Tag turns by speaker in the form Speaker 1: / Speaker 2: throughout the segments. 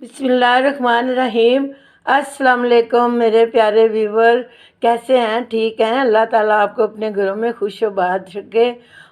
Speaker 1: बिस्मिल्लाहिर्रहमानिर्रहीम। अस्सलाम वालेकुम मेरे प्यारे व्यूवर, कैसे हैं? ठीक हैं? अल्लाह ताला आपको अपने घरों में खुश आबाद रखे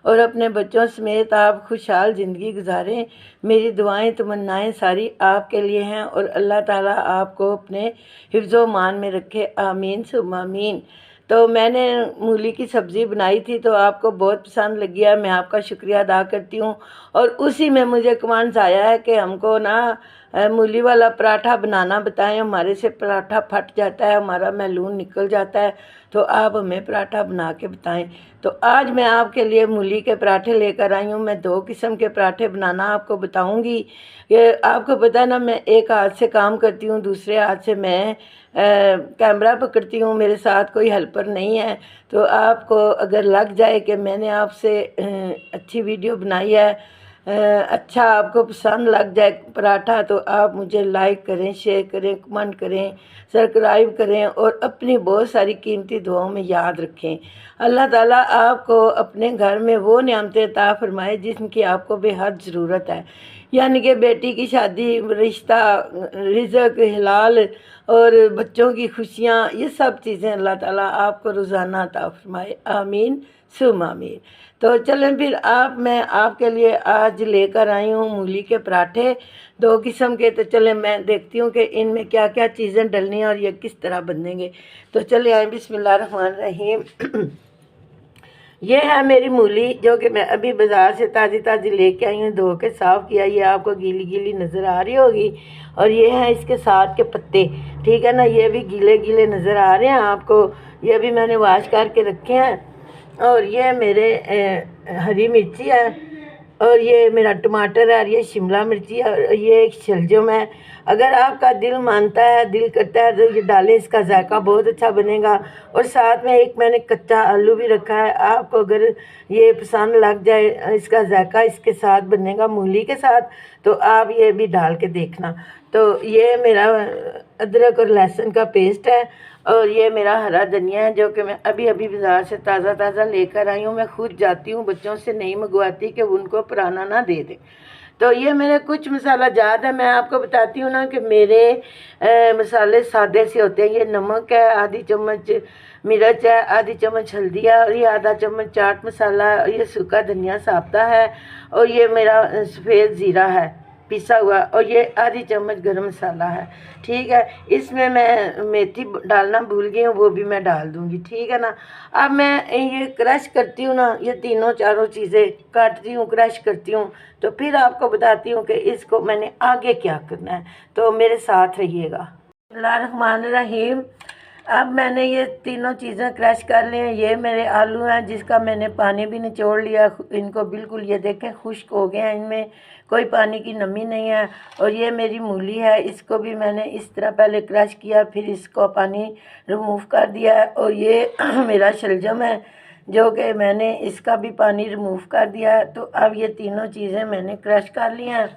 Speaker 1: और अपने बच्चों समेत आप खुशहाल ज़िंदगी गुजारें। मेरी दुआएं तमन्नाएं सारी आपके लिए हैं और अल्लाह ताला आपको अपने हिफ्ज़ो मान में रखे, आमीन सुम्मा आमीन। तो मैंने मूली की सब्ज़ी बनाई थी तो आपको बहुत पसंद लगी है, मैं आपका शुक्रिया अदा करती हूँ। और उसी में मुझे कमांड्स आया है कि हमको ना मूली वाला पराठा बनाना बताएं, हमारे से पराठा फट जाता है, हमारा मैलून निकल जाता है, तो आप हमें पराठा बना के बताएं। तो आज मैं आपके लिए मूली के पराठे लेकर आई हूँ। मैं 2 किस्म के पराठे बनाना आपको बताऊँगी। ये आपको पता है ना, मैं एक हाथ से काम करती हूँ, दूसरे हाथ से मैं कैमरा पकड़ती हूँ, मेरे साथ कोई हेल्पर नहीं है। तो आपको अगर लग जाए कि मैंने आपसे अच्छी वीडियो बनाई है, अच्छा आपको पसंद लग जाए पराठा, तो आप मुझे लाइक करें, शेयर करें, कमेंट करें, सब्सक्राइब करें और अपनी बहुत सारी कीमती दुआओं में याद रखें। अल्लाह ताला आपको अपने घर में वो नेमतें अता फरमाए जिनकी आपको बेहद ज़रूरत है, यानी कि बेटी की शादी, रिश्ता, रिज़्क़ हिलाल और बच्चों की खुशियाँ, ये सब चीज़ें अल्लाह ताला आपको रोज़ाना अता फरमाए, आमीन सुम्मा आमीन। तो चलें फिर, मैं आपके लिए आज लेकर आई हूँ मूली के पराठे 2 किस्म के। तो चलें मैं देखती हूँ कि इनमें क्या क्या चीज़ें डलनी हैं और ये किस तरह बनेंगे। तो चले आए, बिस्मिल्लाहिर्रहमानिर्रहीम। ये है मेरी मूली जो कि मैं अभी बाज़ार से ताज़ी ताज़ी लेके आई हूँ, धो के साफ़ किया। ये आपको गीली गीली नज़र आ रही होगी। और ये हैं इसके साथ के पत्ते, ठीक है ना, ये भी गीले गीले नज़र आ रहे हैं आपको। ये भी मैंने वाश करके रखे हैं। और ये मेरे हरी मिर्ची है, और ये मेरा टमाटर है, और ये शिमला मिर्ची है, और ये एक शलजम है। अगर आपका दिल मानता है, दिल करता है, तो ये डालें, इसका जायका बहुत अच्छा बनेगा। और साथ में एक मैंने कच्चा आलू भी रखा है। आपको अगर ये पसंद लग जाए, इसका जायका इसके साथ बनेगा मूली के साथ, तो आप ये भी डाल के देखना। तो ये मेरा अदरक और लहसुन का पेस्ट है, और ये मेरा हरा धनिया है जो कि मैं अभी अभी बाज़ार से ताज़ा ताज़ा लेकर आई हूँ। मैं खुद जाती हूँ, बच्चों से नहीं मंगवाती कि उनको पुराना ना दे दें। तो ये मेरे कुछ मसाला जात है, मैं आपको बताती हूँ ना कि मेरे मसाले सादे से होते हैं। ये नमक है, आधी चम्मच मिर्च है, आधी चम्मच हल्दी है, और ये आधा चम्मच चाट मसाला है, और ये सूखा धनिया साब्ता है, और ये मेरा सफ़ेद ज़ीरा है पिसा हुआ, और ये आधी चम्मच गरम मसाला है, ठीक है। इसमें मैं मेथी डालना भूल गई हूँ, वो भी मैं डाल दूँगी, ठीक है ना। अब मैं ये क्रश करती हूँ ना, ये तीनों चारों चीज़ें काटती हूँ, क्रश करती हूँ, तो फिर आपको बताती हूँ कि इसको मैंने आगे क्या करना है। तो मेरे साथ रहिएगा। बिस्मिल्लाहिर्रहमानिर्रहीम। अब मैंने ये तीनों चीज़ें क्रश कर ली हैं। ये मेरे आलू हैं जिसका मैंने पानी भी निचोड़ लिया, इनको बिल्कुल ये देखें खुश्क हो गए हैं, इनमें कोई पानी की नमी नहीं है। और ये मेरी मूली है, इसको भी मैंने इस तरह पहले क्रश किया, फिर इसको पानी रिमूव कर दिया है। और ये मेरा शलजम है जो कि मैंने इसका भी पानी रिमूव कर दिया है। तो अब ये तीनों चीज़ें मैंने क्रश कर ली हैं।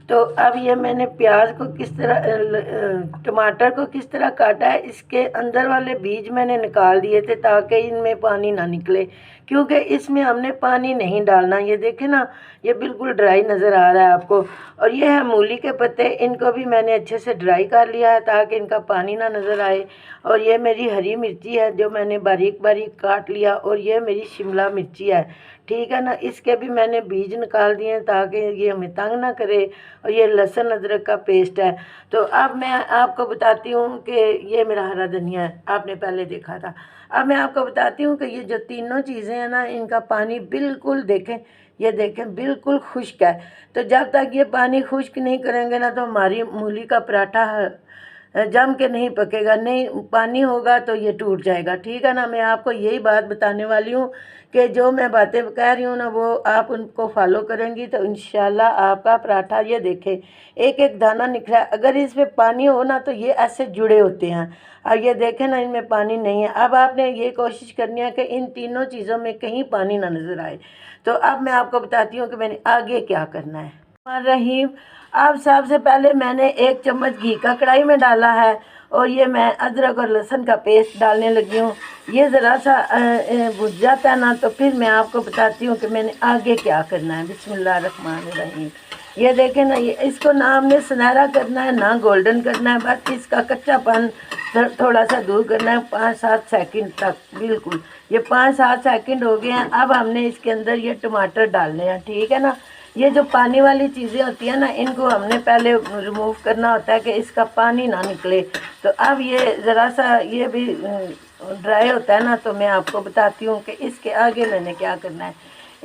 Speaker 1: तो अब ये मैंने प्याज को किस तरह, टमाटर को किस तरह काटा है, इसके अंदर वाले बीज मैंने निकाल दिए थे ताकि इनमें पानी ना निकले, क्योंकि इसमें हमने पानी नहीं डालना। ये देखें ना, ये बिल्कुल ड्राई नज़र आ रहा है आपको। और ये है मूली के पत्ते, इनको भी मैंने अच्छे से ड्राई कर लिया है ताकि इनका पानी ना नज़र आए। और ये मेरी हरी मिर्ची है जो मैंने बारीक बारीक काट लिया, और ये मेरी शिमला मिर्ची है, ठीक है ना। इसके भी मैंने बीज निकाल दिए हैं ताकि ये हमें तंग ना करे। और ये लहसुन अदरक का पेस्ट है। तो अब मैं आपको बताती हूँ कि ये मेरा हरा धनिया है, आपने पहले देखा था। अब मैं आपको बताती हूँ कि ये जो तीनों चीज़ें हैं ना, इनका पानी बिल्कुल देखें, ये देखें बिल्कुल खुश्क है। तो जब तक ये पानी खुश्क नहीं करेंगे ना, तो हमारी मूली का पराठा जम के नहीं पकेगा, नहीं पानी होगा तो ये टूट जाएगा, ठीक है ना। मैं आपको यही बात बताने वाली हूँ कि जो मैं बातें कह रही हूँ ना, वो आप उनको फॉलो करेंगी तो इंशाल्लाह आपका पराठा, ये देखें एक एक दाना निकला। अगर इसमें पानी हो ना तो ये ऐसे जुड़े होते हैं। अब ये देखें ना, इनमें पानी नहीं है। अब आपने ये कोशिश करनी है कि इन तीनों चीज़ों में कहीं पानी ना नज़र आए। तो अब मैं आपको बताती हूँ कि मैंने आगे क्या करना है। रहीम। अब सबसे पहले मैंने 1 चम्मच घी का कढ़ाई में डाला है, और ये मैं अदरक और लहसुन का पेस्ट डालने लगी हूँ। ये ज़रा सा भुज जाता है ना, तो फिर मैं आपको बताती हूँ कि मैंने आगे क्या करना है। बिस्मिल्लाहिर्रहमानिर्रहीम। ये देखें ना, ये इसको ना हमने सुनहरा करना है ना गोल्डन करना है, बस इसका कच्चापन थोड़ा सा दूर करना है 5-7 सेकंड तक। बिल्कुल ये 5-7 सेकंड हो गए हैं। अब हमने इसके अंदर ये टमाटर डालने हैं, ठीक है ना। ये जो पानी वाली चीज़ें होती हैं ना, इनको हमने पहले रिमूव करना होता है कि इसका पानी ना निकले। तो अब ये ज़रा सा ये भी ड्राई होता है ना, तो मैं आपको बताती हूँ कि इसके आगे मैंने क्या करना है।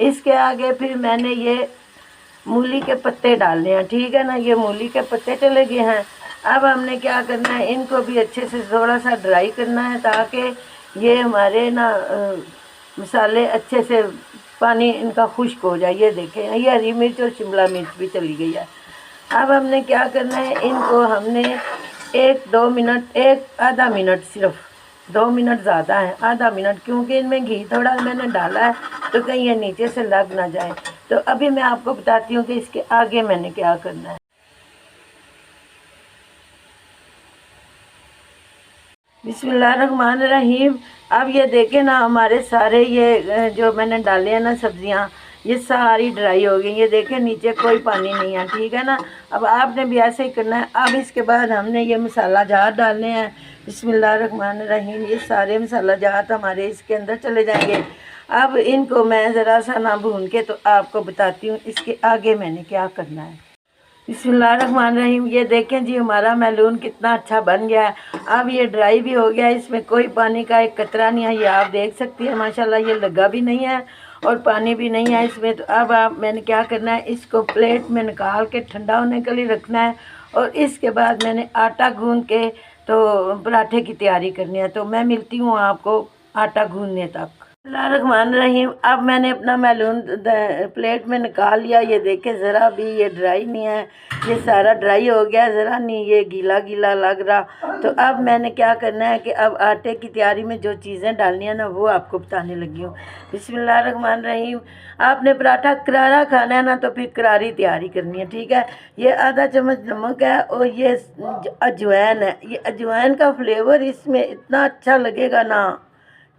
Speaker 1: इसके आगे फिर मैंने ये मूली के पत्ते डालने हैं, ठीक है ना। ये मूली के पत्ते चले गए हैं। अब हमने क्या करना है, इनको भी अच्छे से थोड़ा सा ड्राई करना है ताकि ये हमारे ना मसाले अच्छे से पानी इनका खुश्क हो जाए। ये देखें, ये हरी मिर्च और शिमला मिर्च भी चली गई है। अब हमने क्या करना है, इनको हमने 1-2 मिनट, आधा मिनट, सिर्फ 2 मिनट ज़्यादा है, आधा मिनट, क्योंकि इनमें घी थोड़ा मैंने डाला है तो कहीं ये नीचे से लग ना जाए। तो अभी मैं आपको बताती हूँ कि इसके आगे मैंने क्या करना है। बिस्मिल्लाहिर्रहमानिर्रहीम। अब ये देखें ना, हमारे सारे ये जो मैंने डाले हैं ना सब्जियां, ये सारी ड्राई हो गई। ये देखें नीचे कोई पानी नहीं है, ठीक है ना। अब आपने भी ऐसे ही करना है। अब इसके बाद हमने ये मसाला जात डालने हैं। बिस्मिल्लाहिर्रहमानिर्रहीम। ये सारे मसाला जात हमारे इसके अंदर चले जाएंगे। अब इनको मैं ज़रा सा ना भून के तो आपको बताती हूँ इसके आगे मैंने क्या करना है। बिस्मिल्लाहिर्रहमानिर्रहीम। ये देखें जी, हमारा मैलून कितना अच्छा बन गया है। अब ये ड्राई भी हो गया है, इसमें कोई पानी का एक कतरा नहीं है। ये आप देख सकती हैं, माशाल्लाह ये लगा भी नहीं है और पानी भी नहीं है इसमें। तो अब मैंने क्या करना है, इसको प्लेट में निकाल के ठंडा होने के लिए रखना है। और इसके बाद मैंने आटा गूँध के तो पराठे की तैयारी करनी है। तो मैं मिलती हूँ आपको आटा गूँधने तक। बिस्मिल्लाहिर्रहमानिर्रहीम। अब मैंने अपना मैलून प्लेट में निकाल लिया। ये देखें, ज़रा भी ये ड्राई नहीं है, ये सारा ड्राई हो गया, ज़रा नहीं ये गीला गीला लग रहा। तो अब मैंने क्या करना है कि अब आटे की तैयारी में जो चीज़ें डालनी है ना, वो आपको बताने लगी हूँ। बिस्मिल्लाहिर्रहमानिर्रहीम। आपने पराठा करारा खाना है ना, तो फिर करारी तैयारी करनी है, ठीक है। ये आधा चम्मच नमक है और ये अजवाइन है। ये अजवाइन का फ्लेवर इसमें इतना अच्छा लगेगा ना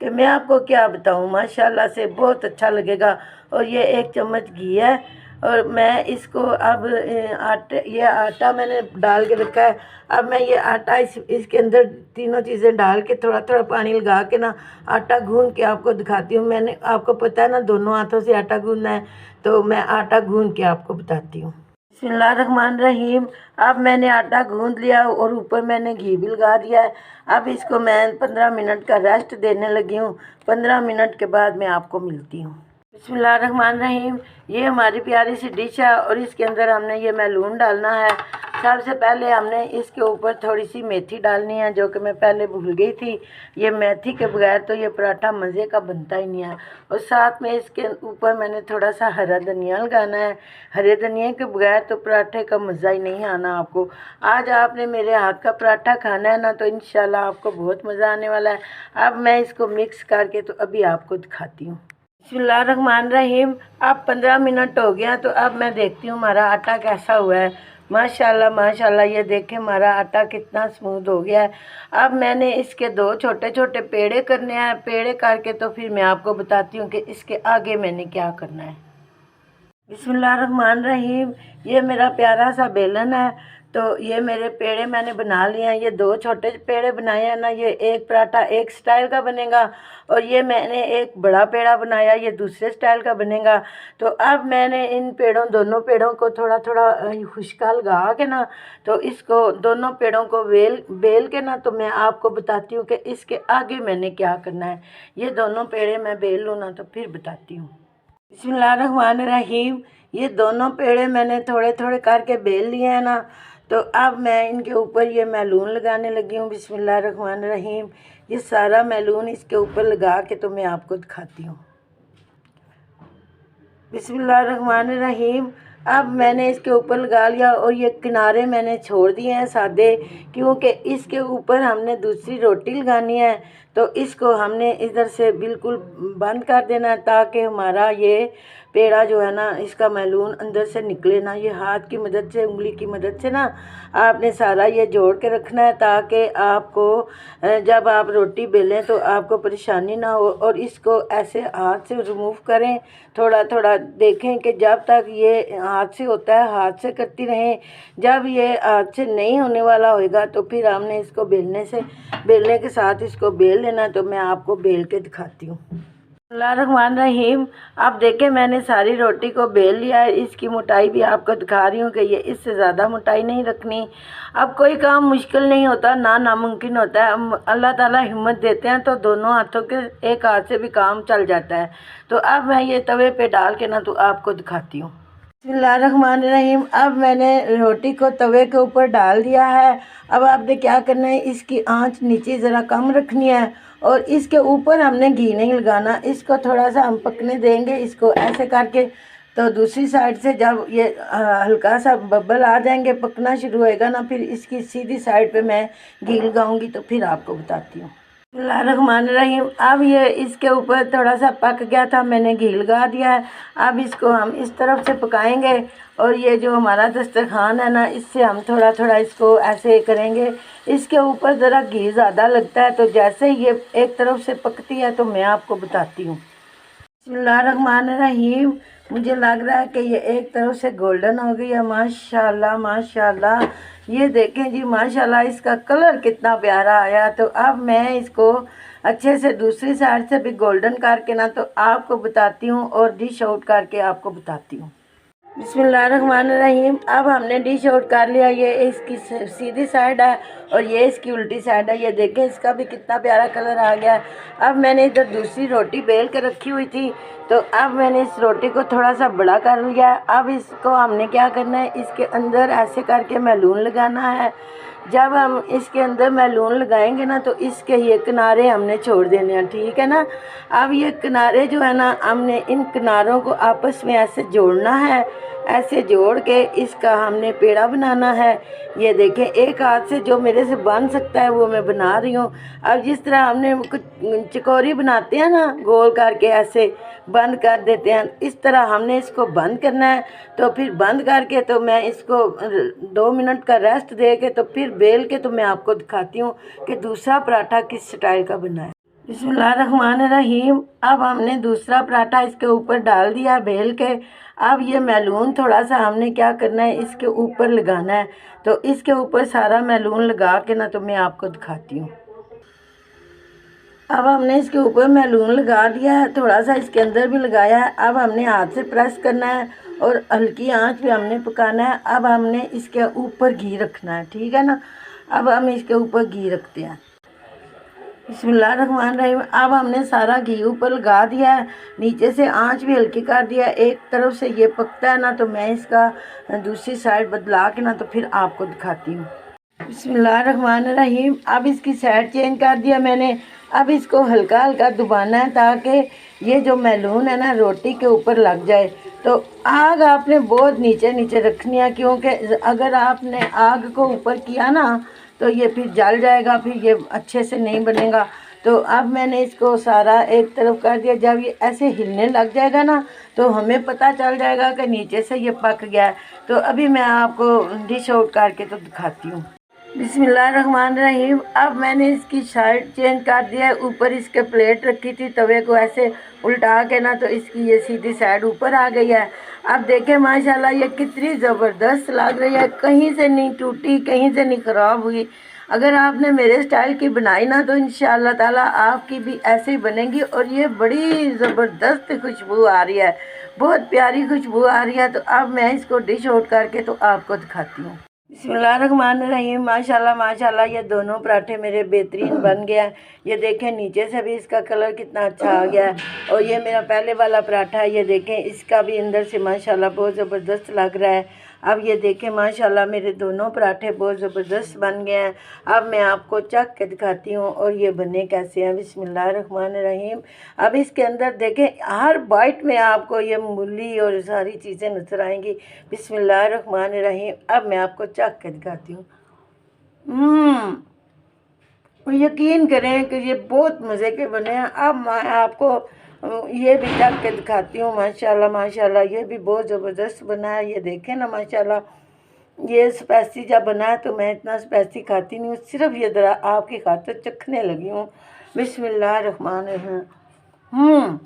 Speaker 1: कि मैं आपको क्या बताऊं, माशाल्लाह से बहुत अच्छा लगेगा। और ये 1 चम्मच घी है। और मैं इसको अब ये आटा मैंने डाल के रखा है। अब मैं ये आटा इसके अंदर तीनों चीज़ें डाल के थोड़ा थोड़ा पानी लगा के ना आटा गूंद के आपको दिखाती हूँ। मैंने आपको पता है ना, दोनों हाथों से आटा गूंदना है, तो मैं आटा गूंद के आपको बताती हूँ। बिस्मिल्लाहिर्रहमानिर्रहीम। अब मैंने आटा गूंद लिया और ऊपर मैंने घी भी लगा दिया है। अब इसको मैं 15 मिनट का रेस्ट देने लगी हूँ। 15 मिनट के बाद मैं आपको मिलती हूँ। बिस्मिल्लाहिर्रहमानिर्रहीम। ये हमारी प्यारी सी डिश है और इसके अंदर हमने ये मैलून डालना है। सबसे पहले हमने इसके ऊपर थोड़ी सी मेथी डालनी है, जो कि मैं पहले भूल गई थी। ये मेथी के बगैर तो ये पराठा मज़े का बनता ही नहीं है। और साथ में इसके ऊपर मैंने थोड़ा सा हरा धनिया लगाना है। हरे धनिया के बगैर तो पराठे का मज़ा ही नहीं आना आपको। आज आपने मेरे हाथ का पराठा खाना है ना, तो इंशाल्लाह आपको बहुत मज़ा आने वाला है। अब मैं इसको मिक्स करके तो अभी आपको दिखाती हूँ। बिस्मिल्लाहिर्रहमानिर्रहीम। अब 15 मिनट हो गया, तो अब मैं देखती हूँ हमारा आटा कैसा हुआ है। माशाल्लाह माशाल्लाह, ये देखें हमारा आटा कितना स्मूथ हो गया है। अब मैंने इसके 2 छोटे छोटे पेड़े करने हैं। पेड़े करके तो फिर मैं आपको बताती हूँ कि इसके आगे मैंने क्या करना है। बिस्मिल्लाहिर्रहमानिर्रहीम। ये मेरा प्यारा सा बेलन है। तो ये मेरे पेड़े मैंने बना लिए हैं। ये 2 छोटे पेड़े बनाए हैं ना, ये एक पराठा एक स्टाइल का बनेगा और ये मैंने एक बड़ा पेड़ा बनाया, ये दूसरे स्टाइल का बनेगा। तो अब मैंने इन दोनों पेड़ों को थोड़ा थोड़ा खुशका लगा के ना, तो इसको दोनों पेड़ों को बेल के ना, तो मैं आपको बताती हूँ कि इसके आगे मैंने क्या करना है। ये दोनों पेड़े मैं बेल लूँ ना, तो फिर बताती हूँ। बिस्मिल्लाहिर्रहमानिर्रहीम। ये दोनों पेड़े मैंने थोड़े थोड़े करके बेल लिए हैं ना, तो अब मैं इनके ऊपर ये मैलून लगाने लगी हूँ। बिस्मिल्लाहिर्रहमानिर्रहीम। ये सारा मैलून इसके ऊपर लगा के तो मैं आपको दिखाती हूँ। बिस्मिल्लाहिर्रहमानिर्रहीम। अब मैंने इसके ऊपर लगा लिया और ये किनारे मैंने छोड़ दिए हैं सादे, क्योंकि इसके ऊपर हमने दूसरी रोटी लगानी है। तो इसको हमने इधर से बिल्कुल बंद कर देना है ताकि हमारा ये पेड़ा जो है ना, इसका मैलून अंदर से निकले ना। ये हाथ की मदद से, उंगली की मदद से ना आपने सारा ये जोड़ के रखना है ताकि आपको जब आप रोटी बेलें तो आपको परेशानी ना हो। और इसको ऐसे हाथ से रिमूव करें, थोड़ा थोड़ा देखें कि जब तक ये हाथ से होता है हाथ से करती रहें। जब ये हाथ से नहीं होने वाला होएगा तो फिर हमने इसको बेलने के साथ इसको बेल लेना। तो मैं आपको बेल के दिखाती हूँ। बिस्मिल्लाहिर्रहमानिर्रहीम। अब देखें मैंने सारी रोटी को बेल लिया है। इसकी मोटाई भी आपको दिखा रही हूँ कि ये इससे ज़्यादा मोटाई नहीं रखनी। अब कोई काम मुश्किल नहीं होता, ना नामुमकिन होता है। अल्लाह ताला हिम्मत देते हैं तो दोनों हाथों के एक हाथ से भी काम चल जाता है। तो अब मैं ये तवे पे डाल के ना तो आपको दिखाती हूँ। बिस्मिल्लाहिर्रहमानिर्रहीम। अब मैंने रोटी को तवे के ऊपर डाल दिया है। अब आपने क्या करना है, इसकी आंच नीचे ज़रा कम रखनी है और इसके ऊपर हमने घी नहीं लगाना। इसको थोड़ा सा हम पकने देंगे, इसको ऐसे करके। तो दूसरी साइड से जब ये हल्का सा बबल आ जाएंगे, पकना शुरू होएगा ना, फिर इसकी सीधी साइड पे मैं घी लगाऊंगी तो फिर आपको बताती हूँ। बिस्मिल्लाहिर्रहमानिर्रहीम। अब ये इसके ऊपर थोड़ा सा पक गया था, मैंने घी लगा दिया है। अब इसको हम इस तरफ से पकाएंगे और ये जो हमारा दस्तरखान है ना, इससे हम थोड़ा थोड़ा इसको ऐसे करेंगे। इसके ऊपर ज़रा घी ज़्यादा लगता है। तो जैसे ये एक तरफ से पकती है तो मैं आपको बताती हूँ। बिस्मिल्लाहिर्रहमानिर्रहीम। मुझे लग रहा है कि ये एक तरफ से गोल्डन हो गई है। माशाल्लाह माशाल्लाह, ये देखें जी माशाल्लाह, इसका कलर कितना प्यारा आया। तो अब मैं इसको अच्छे से दूसरी साइड से भी गोल्डन करके ना तो आपको बताती हूँ और डिश आउट करके आपको बताती हूँ। बिस्मिल्लाहिर्रहमानिर्रहीम। अब हमने डिश आउट कर लिया। ये इसकी सीधी साइड है और ये इसकी उल्टी साइड है। ये देखें इसका भी कितना प्यारा कलर आ गया है। अब मैंने इधर दूसरी रोटी बेल के रखी हुई थी, तो अब मैंने इस रोटी को थोड़ा सा बड़ा कर लिया है। अब इसको हमने क्या करना है, इसके अंदर ऐसे करके मैलून लगाना है। जब हम इसके अंदर मैलून लगाएंगे ना तो इसके ये किनारे हमने छोड़ देने हैं, ठीक है ना। अब ये किनारे जो है ना, हमने इन किनारों को आपस में ऐसे जोड़ना है। ऐसे जोड़ के इसका हमने पेड़ा बनाना है। ये देखें एक हाथ से जो मेरे से बन सकता है वो मैं बना रही हूँ। अब जिस तरह हमने कुछ चकोरी बनाते हैं ना, गोल करके ऐसे बंद कर देते हैं, इस तरह हमने इसको बंद करना है। तो फिर बंद करके तो मैं इसको 2 मिनट का रेस्ट दे के तो फिर बेल के तो मैं आपको दिखाती हूँ कि दूसरा पराठा किस स्टाइल का बना है। बिस्मिल्लाहिर्रहमानिर्रहीम। अब हमने दूसरा पराठा इसके ऊपर डाल दिया बेल के। अब ये मैलून थोड़ा सा हमने क्या करना है, इसके ऊपर लगाना है। तो इसके ऊपर सारा मैलून लगा के ना तो मैं आपको दिखाती हूँ। अब हमने इसके ऊपर मैलून लगा दिया है, थोड़ा सा इसके अंदर भी लगाया है। अब हमने हाथ से प्रेस करना है और हल्की आंच पे हमने पकाना है। अब हमने इसके ऊपर घी रखना है, ठीक है ना। अब हम इसके ऊपर घी रखते हैं। बिस्मिल्लाहिर्रहमानिर्रहीम। अब हमने सारा घी ऊपर लगा दिया है, नीचे से आंच भी हल्की कर दिया है। एक तरफ से ये पकता है ना तो मैं इसका दूसरी साइड बदला के ना तो फिर आपको दिखाती हूँ। बिस्मिल्लाहिर्रहमानिर्रहीम। अब इसकी साइड चेंज कर दिया मैंने। अब इसको हल्का हल्का दबाना है ताकि ये जो मैलून है ना रोटी के ऊपर लग जाए। तो आग आपने बहुत नीचे नीचे रखनी है, क्योंकि अगर आपने आग को ऊपर किया ना तो ये फिर जल जाएगा, फिर ये अच्छे से नहीं बनेगा। तो अब मैंने इसको सारा एक तरफ कर दिया। जब ये ऐसे हिलने लग जाएगा ना तो हमें पता चल जाएगा कि नीचे से ये पक गया है। तो अभी मैं आपको डिश आउट करके तो दिखाती हूँ। बिस्मिल्लाहिर्रहमानिर्रहीम। अब मैंने इसकी साइड चेंज कर दिया है। ऊपर इसके प्लेट रखी थी तवे को ऐसे उल्टा के ना तो इसकी ये सीधी साइड ऊपर आ गई है। अब देखें माशाल्लाह ये कितनी ज़बरदस्त लग रही है, कहीं से नहीं टूटी, कहीं से नहीं ख़राब हुई। अगर आपने मेरे स्टाइल की बनाई ना तो इंशाअल्लाह ताला आपकी भी ऐसे ही बनेगी। और ये बड़ी ज़बरदस्त खुशबू आ रही है, बहुत प्यारी खुशबू आ रही है। तो अब मैं इसको डिश आउट करके तो आपको दिखाती हूँ। बिस्मिल्लाहिर्रहमानिर्रहीम। माशाल्लाह माशाल्लाह, ये दोनों पराठे मेरे बेहतरीन बन गया है। ये देखें नीचे से भी इसका कलर कितना अच्छा आ गया है। और ये मेरा पहले वाला पराठा है, ये देखें इसका भी अंदर से माशाल्लाह बहुत ज़बरदस्त लग रहा है। अब ये देखें माशाल्लाह मेरे दोनों पराठे बहुत ज़बरदस्त बन गए हैं। अब मैं आपको चख के दिखाती हूँ और ये बने कैसे हैं। बिस्मिल्लाहिर्रहमानिर्रहीम। अब इसके अंदर देखें हर बाइट में आपको ये मूली और सारी चीज़ें नजर आएंगी। बिस्मिल्लाहिर्रहमानिर्रहीम। अब मैं आपको चख के दिखाती हूँ। यकीन करें कि ये बहुत मज़े के बने हैं। अब मैं आपको ये भी ढक के दिखाती हूँ। माशाल्लाह माशाल्लाह, ये भी बहुत ज़बरदस्त बना है। ये देखें ना माशाल्लाह, ये स्पाइसी जब बना है तो मैं इतना स्पाइसी खाती नहीं हूँ, सिर्फ ये ज़रा आपकी खातिर चखने लगी हूँ। बिस्मिल्लाह रहमान रहीम।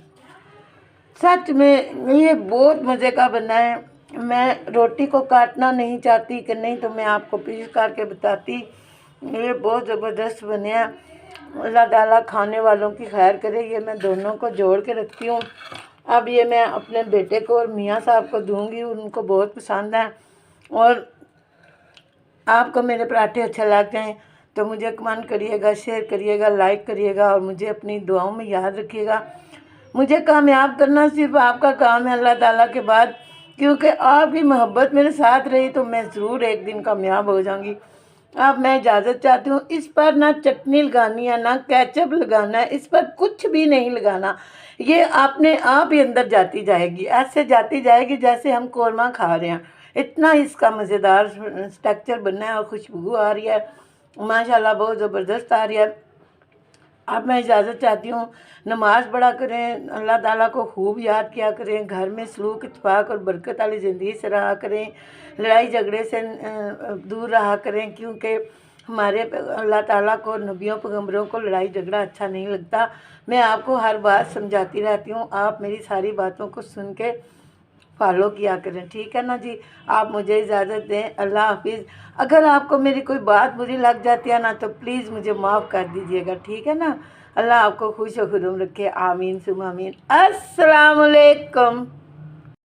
Speaker 1: सच में ये बहुत मज़े का बना है। मैं रोटी को काटना नहीं चाहती कि नहीं तो मैं आपको पीस करके बताती। ये बहुत ज़बरदस्त बने हैं। अल्लाह ताला खाने वालों की खैर करे। ये मैं दोनों को जोड़ के रखती हूँ। अब ये मैं अपने बेटे को और मियाँ साहब को दूँगी, उनको बहुत पसंद है। और आपको मेरे पराठे अच्छे लगते हैं तो मुझे कमेंट करिएगा, शेयर करिएगा, लाइक करिएगा और मुझे अपनी दुआओं में याद रखिएगा। मुझे कामयाब करना सिर्फ आपका काम है अल्लाह ताला के बाद, क्योंकि आपकी मोहब्बत मेरे साथ रही तो मैं ज़रूर एक दिन कामयाब हो जाऊंगी। अब मैं इजाज़त चाहती हूँ। इस पर ना चटनी लगानी है, ना केचप लगाना है, इस पर कुछ भी नहीं लगाना। ये अपने आप ही अंदर जाती जाएगी, ऐसे जाती जाएगी जैसे हम कौरमा खा रहे हैं। इतना इसका मज़ेदार स्ट्रक्चर बनना है और खुशबू आ रही है माशाल्लाह, बहुत ज़बरदस्त आ रही है। अब मैं इजाज़त चाहती हूँ। नमाज़ पढ़ा करें, अल्लाह ताला को खूब याद किया करें, घर में सलूक इत्तेफाक और बरकत वाली ज़िंदगी से रहा करें, लड़ाई झगड़े से दूर रहा करें, क्योंकि हमारे अल्लाह ताला को, नबियों पैगम्बरों को लड़ाई झगड़ा अच्छा नहीं लगता। मैं आपको हर बात समझाती रहती हूँ, आप मेरी सारी बातों को सुन के फॉलो किया करें, ठीक है ना जी। आप मुझे इजाज़त दें। अल्लाह हाफिज़। अगर आपको मेरी कोई बात बुरी लग जाती है ना तो प्लीज़ मुझे माफ़ कर दीजिएगा, ठीक है ना। अल्लाह आपको खुश व खुर्रम रखे। आमीन सुम आमीन। अस्सलाम वालेकुम।